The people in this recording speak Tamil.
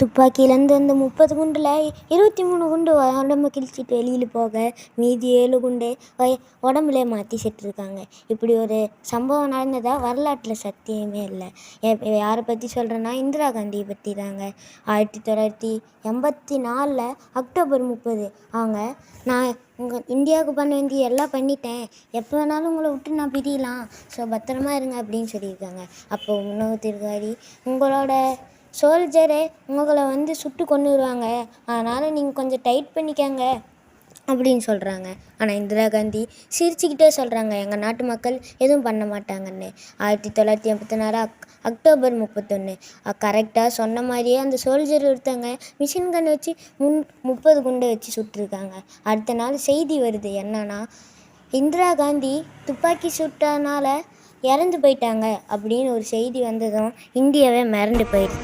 துப்பாக்கியிலேருந்து அந்த 30 குண்டில் 23 குண்டு உடம்ப கிழிச்சிட்டு வெளியில் போக, மீதி 7 குண்டு உடம்புலே மாற்றி செத்துருக்காங்க. இப்படி ஒரு சம்பவம் நடந்ததா வரலாற்றில் சத்தியமே இல்லை. யாரை பற்றி சொல்கிறேன்னா, இந்திரா காந்தியை பற்றி தாங்க. 1984 அக்டோபர் 30 அவங்க, நான் உங்கள் இந்தியாவுக்கு பண்ண வேண்டிய எல்லாம் பண்ணிட்டேன், எப்போ வேணாலும் உங்களை விட்டு நான் பிரியலாம், ஸோ பத்திரமா இருங்க அப்படின்னு சொல்லியிருக்காங்க. அப்போ உணவு உங்களோட சோல்ஜரே உங்களை சுட்டு கொன்னுடுவாங்க, அதனால் நீங்கள் கொஞ்சம் டைட் பண்ணிக்கங்க அப்படின்னு சொல்கிறாங்க. ஆனால் இந்திரா காந்தி சிரிச்சுக்கிட்டே சொல்கிறாங்க, எங்கள் நாட்டு மக்கள் எதுவும் பண்ண மாட்டாங்கன்னு. 1984 அக்டோபர் 31 கரெக்டாக சொன்ன மாதிரியே அந்த சோல்ஜர் ஒருத்தங்க மிஷின் கன் வச்சு 30 குண்டை வச்சு சுட்டிருக்காங்க. அடுத்த நாள் செய்தி வருது, என்னன்னா இந்திரா காந்தி துப்பாக்கி சுட்டனால இறந்து போயிட்டாங்க அப்படின்னு ஒரு செய்தி வந்ததும் இந்தியாவே மிரண்டு போயிடுது.